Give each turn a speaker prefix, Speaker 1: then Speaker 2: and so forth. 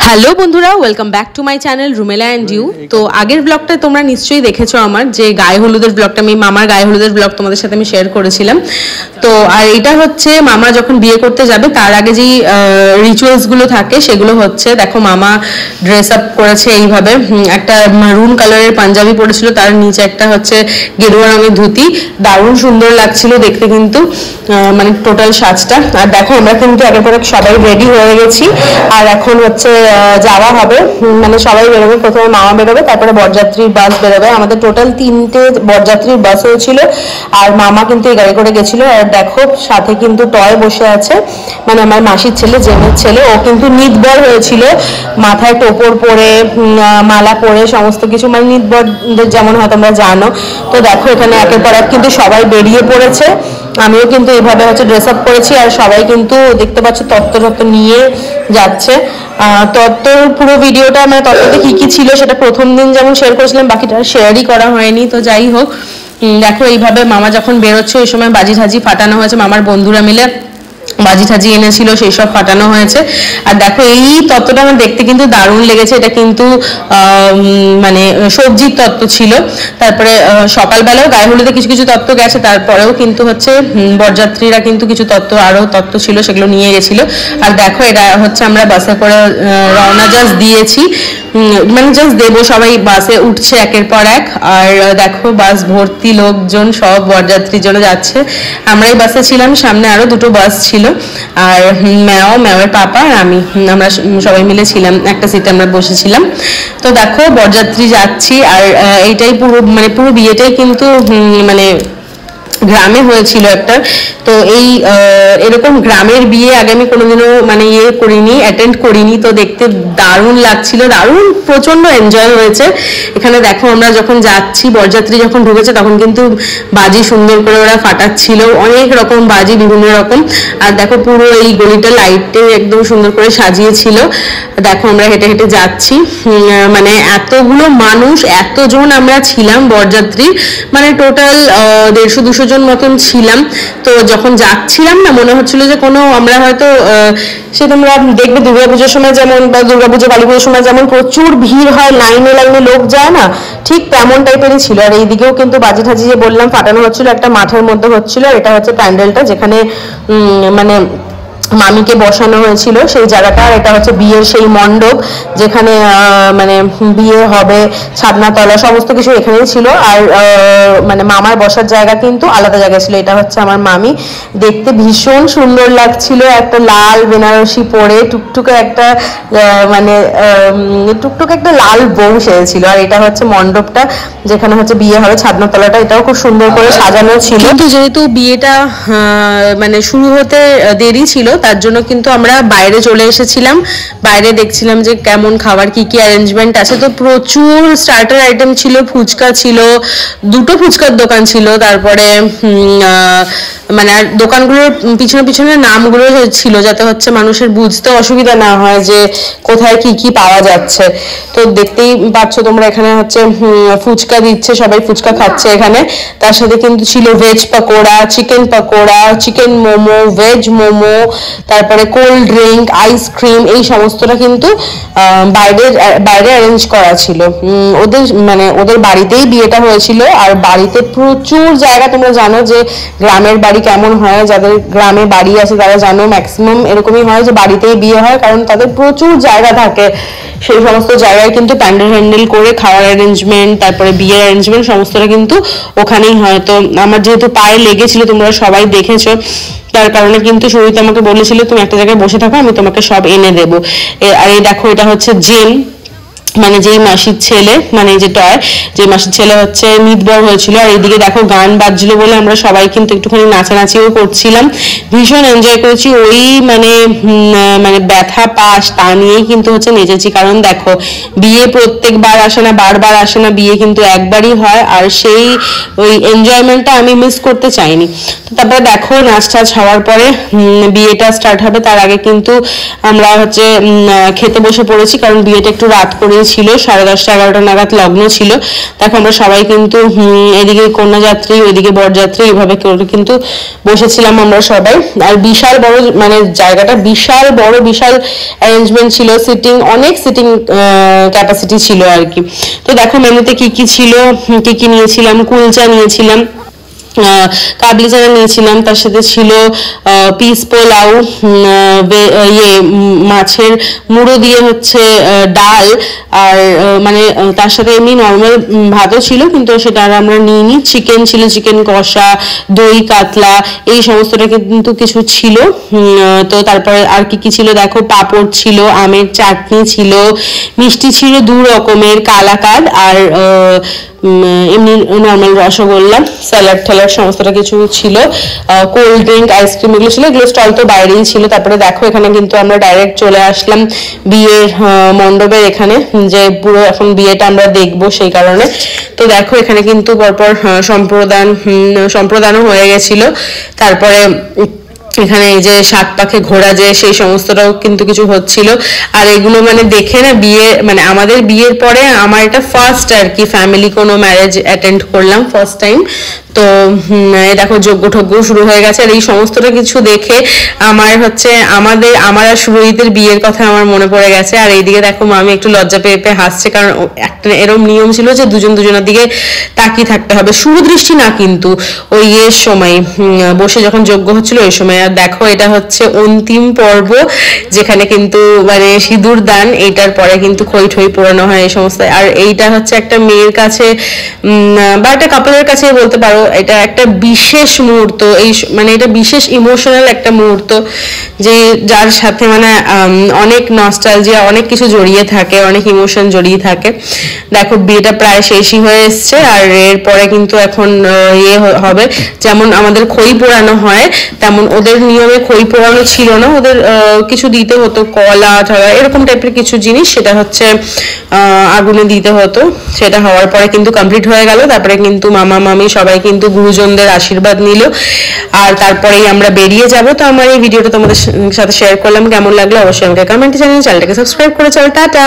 Speaker 1: Hello বন্ধুরা, welcome back to my channel Rumela and you. তো আগের ব্লগটা তোমরা নিশ্চয়ই দেখেছো, আমার যে গায়ে হলুদের ব্লগটা, আমি মামার গায়ে হলুদের ব্লগ তোমাদের সাথে আমি শেয়ার করেছিলাম। তো আর এটা হচ্ছে মামা যখন বিয়ে করতে যাবে তার আগে যেই রিচুয়ালসগুলো থাকে সেগুলো হচ্ছে, দেখো মামা ড্রেস আপ করেছে এইভাবে, একটা মারুন কালারের পাঞ্জাবি পরেছিল, তার নিচে একটা হচ্ছে গেরুয়া রঙের ধুতি, দারুণ সুন্দর লাগছিল দেখতে কিন্তু, মানে টোটাল সাজটা। আর দেখো আমরা কিন্তু একের পর এক সবাই রেডি হয়ে গেছি, আর এখন হচ্ছে যাওয়া হবে, মানে সবাই বেরোবে, প্রথমে মামা বেরোবে, তারপরে বরযাত্রীর বাস বেরোবে। আমাদের টোটাল 3টে বরযাত্রীর বাস হয়েছিল, আর মামা কিন্তু এই গাড়ি করে গেছিল। আর দেখো সাথে কিন্তু টয় বসে আছে, মানে আমার মাসির ছেলে, জেমের ছেলে, ও কিন্তু নিতবর হয়েছিল, মাথায় টোপর পরে মালা পরে সমস্ত কিছু, মানে নিতবরদের যেমন হয় তোমরা জানো। তো দেখো এখানে একের পর এক কিন্তু সবাই বেরিয়ে পড়েছে, আমিও কিন্তু এইভাবে হচ্ছে ড্রেস আপ করেছি, আর সবাই কিন্তু দেখতে পাচ্ছ তত্ত্ব নিয়ে যাচ্ছে। তত্ত্বর পুরো ভিডিওটা, মানে তত্ত্বতে কি কি ছিল সেটা প্রথম দিন যেমন শেয়ার করেছিলাম, বাকিটা শেয়ারই করা হয়নি। তো যাই হোক, দেখো এইভাবে মামা যখন বেরোচ্ছে ওই সময় বাজি ঠাজি ফাটানো হয়েছে, মামার বন্ধুরা মিলে বাজি ঠাজি এনেছিল, সেই সব ফাটানো হয়েছে। আর দেখো এই তত্ত্বটা আমার দেখতে কিন্তু দারুণ লেগেছে, এটা কিন্তু মানে সবজির তত্ত্ব ছিল। তারপরে সকালবেলাও গায়ে হলুদে কিছু কিছু তত্ত্ব গেছে, তারপরেও কিন্তু হচ্ছে বরযাত্রীরা কিন্তু কিছু তত্ত্ব, আরও তত্ত্ব ছিল, সেগুলো নিয়ে গেছিল। আর দেখো এটা হচ্ছে আমরা বাসে করে রওনা জাস্ট দিয়েছি, মানে জাস্ট দেবো, সবাই বাসে উঠছে একের পর এক। আর দেখো বাস ভর্তি লোকজন, সব বরযাত্রীর জন্য যাচ্ছে। আমরাই বাসে ছিলাম, সামনে আরো দুটো বাস ছিল, আর ম্যাওয়ের পাপা আর আমি, আমরা সবাই মিলে ছিলাম, একটা সিটে আমরা বসেছিলাম। তো দেখো বরযাত্রী যাচ্ছি, আর এইটাই পুরো বিয়েটাই কিন্তু মানে গ্রামে হয়েছিল একটা। তো এই এরকম গ্রামের বিয়ে আগে আমি কোনোদিনও মানে অ্যাটেন্ড করিনি। তো দেখতে দারুণ লাগছিল, দারুণ প্রচন্ড এনজয় হয়েছে। এখানে দেখো আমরা যখন যাচ্ছি, বরযাত্রী যখন ঢুকেছে তখন কিন্তু বাজি সুন্দর করে ওরা ফাটাচ্ছিল, অনেক রকম বাজি, বিভিন্ন রকম। আর দেখো পুরো এই গলিটা লাইটে একদম সুন্দর করে সাজিয়েছিল। দেখো আমরা হেঁটে হেঁটে যাচ্ছি, মানে এতগুলো মানুষ, এতজন আমরা ছিলাম বরযাত্রী, মানে টোটাল 150-200 জন মতন ছিলাম। তো যখন যাচ্ছিলাম না, মনে হচ্ছিল যে কোনো আমরা হয়তো সে তোমরা দেখবে দুর্গাপুজোর সময় যেমন, বা দুর্গাপুজো কালী পুজোর সময় যেমন প্রচুর ভিড় হয়, লাইনে লাইনে লোক যায় না, ঠিক তেমন টাইপেরই ছিল। আর এইদিকেও কিন্তু বাজি ঠাজি যে বললাম ফাটানো হচ্ছিল, একটা মাঠের মধ্যে হচ্ছিল। এটা হচ্ছে প্যান্ডেলটা যেখানে মানে মামিকে বসানো হয়েছিল সেই জায়গাটা। আর এটা হচ্ছে বিয়ের সেই মণ্ডপ যেখানে মানে বিয়ে হবে, ছাদনাতলা সমস্ত কিছু এখানেই ছিল। আর মানে মামার বসার জায়গা কিন্তু আলাদা জায়গায় ছিল। এটা হচ্ছে আমার মামি, দেখতে ভীষণ সুন্দর লাগছিল, একটা লাল বেনারসি পরে টুকটুকে একটা মানে টুকটুকে একটা লাল বউ সেজেছিল। আর এটা হচ্ছে মণ্ডপটা যেখানে হচ্ছে বিয়ে হবে, ছাদনাতলাটা, এটাও খুব সুন্দর করে সাজানো ছিল। কিন্তু যেহেতু বিয়েটা মানে শুরু হতে দেরি ছিল, তার জন্য কিন্তু আমরা বাইরে চলে এসেছিলাম। বাইরে দেখছিলাম যে কেমন খাবার, কি কি অ্যারেঞ্জমেন্ট আছে। তো প্রচুর স্টার্টার আইটেম ছিল, ফুচকা ছিল, 2টো ফুচকার দোকান ছিল, তারপরে মানে আর দোকানগুলোর পিছনে পিছনে নামগুলো ছিল, যাতে হচ্ছে মানুষের বুঝতে অসুবিধা না হয় যে কোথায় কি কি পাওয়া যাচ্ছে। তো দেখতেই পাচ্ছ তোমরা, এখানে হচ্ছে ফুচকা দিচ্ছে, সবাই ফুচকা খাচ্ছে এখানে। তার সাথে কিন্তু ছিল veg pakora, chicken pakora, chicken momo, veg momo, তারপরে কোল্ড ড্রিঙ্ক, আইসক্রিম, এই সমস্তটা কিন্তু বাইরে অ্যারেঞ্জ করা ছিল। ওদের বাড়িতেই বিয়েটা হয়েছিল। আর বাড়িতে প্রচুর জায়গা, তোমরা জানো যে গ্রামের বাড়ি কেমন হয়, যাদের গ্রামে বাড়ি আছে তারা জানো ম্যাক্সিমাম এরকমই হয় যে বাড়িতেই বিয়ে হয়, কারণ তাদের প্রচুর জায়গা থাকে। সেই সমস্ত জায়গায় কিন্তু প্যান্ডেল হ্যান্ডেল করে খাওয়ার অ্যারেঞ্জমেন্ট, তারপরে বিয়ের অ্যারেঞ্জমেন্ট সমস্তটা কিন্তু ওখানেই হয়। তো আমার যেহেতু পায়ে লেগেছিল, তোমরা সবাই দেখেছো, তার কারণে কিন্তু শুরুতে আমাকে বলেছিল তুমি একটা জায়গায় বসে থাকো, আমি তোমাকে সব এনে দেবো। আর এই দেখো এটা হচ্ছে জেম, মানে যেই মাসির ছেলে, মানে যে যে মাসির ছেলে হচ্ছে নিতবর হয়েছিল। আর এইদিকে দেখো গান বাজছিল বলে আমরা সবাই কিন্তু একটুখানি নাচানাচিও করছিলাম, ভীষণ এনজয় করেছি। ওই মানে ব্যথা পাশ তা নিয়েই কিন্তু হচ্ছে নেচেছি, কারণ দেখো বিয়ে প্রত্যেকবার আসে না, বারবার আসে না, বিয়ে কিন্তু একবারই হয়। আর সেই ওই এনজয়মেন্টটা আমি মিস করতে চাইনি। তো তারপরে দেখো নাচ টাচ হওয়ার পরে বিয়েটা স্টার্ট হবে, তার আগে কিন্তু আমরা হচ্ছে খেতে বসে পড়েছি, কারণ বিয়েটা একটু রাত করেই ছিল, 10:30 11টা নাগাদ লগ্ন ছিল। দেখো আমরা সবাই কিন্তু এদিকে কন্যাযাত্রী ওইদিকে বরযাত্রী এইভাবে করে কিন্তু বসেছিলাম আমরা সবাই। আর বিশাল বড় মানে জায়গাটা বিশাল বড়, বিশাল অ্যারেঞ্জমেন্ট ছিল, সিটিং অনেক সিটিং ক্যাপাসিটি ছিল আর কি। তো দেখো মেনুতে কি কি ছিল, কি কি নিয়েছিলাম, কুলচা নিয়েছিলাম, কাবলি চানা নিয়েছিলাম, তার সাথে ছিল পিস পোলাও, ইয়ে মাছের মুড়ো দিয়ে হচ্ছে ডাল, আর মানে তার সাথে এমনি নর্মাল ভাতও ছিল কিন্তু সেটা আর আমরা নিইনি। চিকেন ছিল, চিকেন কষা, দই কাতলা, এই সমস্তটা কিন্তু কিছু ছিল। তো তারপরে আর কি কি ছিল দেখো, পাঁপড় ছিল, আমের চাটনি ছিল, মিষ্টি ছিল 2 রকমের, কালাকাঁদ আর এমনি নর্মাল রসগোল্লা, স্যালাড ঠ্যালাড সমস্তটা কিছু ছিল, কোল্ড ড্রিঙ্ক, আইসক্রিম এগুলো ছিল। এগুলো স্টল তো বাইরেই ছিল। তারপরে দেখো এখানে কিন্তু আমরা ডাইরেক্ট চলে আসলাম বিয়ের মণ্ডপের এখানে, যে পুরো এখন বিয়েটা আমরা দেখবো সেই কারণে। তো দেখো এখানে কিন্তু পরপর সম্প্রদানও হয়ে গেছিল। তারপরে এখানে এই যে 7 পাখে ঘোড়া যে সেই সমস্তটাও কিন্তু কিছু হচ্ছিল। আর এগুলো মানে দেখে না বিয়ে মানে আমাদের বিয়ের পরে আমার এটা ফার্স্ট আর কি ফ্যামিলি কোনো ম্যারেজ অ্যাটেন্ড করলাম, ফার্স্ট টাইম। তো দেখো যজ্ঞ ঠজ্ঞ শুরু হয়ে গেছে। আর এই সমস্তটা কিছু দেখে আমার হচ্ছে আমার আর সুরজিতের বিয়ের কথা আমার মনে পড়ে গেছে। আর এইদিকে দেখো মামি একটু লজ্জা পেয়ে পেয়ে হাসছে, কারণ একটা এরকম নিয়ম ছিল যে দুজনের দিকে তাকিয়ে থাকতে হবে, সুদৃষ্টি না কিন্তু ওই এর সময় বসে যখন যজ্ঞ হচ্ছিল ওই সময়। আর দেখো এটা হচ্ছে অন্তিম পর্ব, যেখানে কিন্তু মানে সিঁদুর দান, এইটার পরে কিন্তু খই ঠই পোড়ানো হয় এই সমস্ত। আর এইটা হচ্ছে একটা মেয়ের কাছে বা একটা কাপলের কাছে বলতে পারো এটা একটা বিশেষ মুহূর্ত, এই মানে এটা বিশেষ ইমোশনাল একটা মুহূর্ত, যে যার সাথে মানে অনেক নস্টালজিয়া, অনেক কিছু জড়িয়ে থাকে, অনেক ইমোশন জড়িয়ে থাকে। দেখো বিয়েটা প্রায় শেষই হয়ে এসছে। আর এরপরে কিন্তু এখন ইয়ে হবে, যেমন আমাদের খই পোড়ানো হয় তেমন ওদের নিয়মে খই পোড়ানো ছিল না, ওদের কিছু দিতে হতো, কলা ঠলা এরকম টাইপের কিছু জিনিস, সেটা হচ্ছে আগুনে দিতে হতো। সেটা হওয়ার পরে কিন্তু কমপ্লিট হয়ে গেল। তারপরে কিন্তু মামা মামি সবাই কিন্তু গুরুজনদের আশীর্বাদ নিল, আর তারপরেই আমরা বেরিয়ে যাব। তো আমার এই ভিডিওটা তোমাদের সাথে শেয়ার করলাম, কেমন লাগলো অবশ্যই আমাকে কমেন্টে জানিয়ে চ্যানেলটাকে সাবস্ক্রাইব করে চলো। টাটা।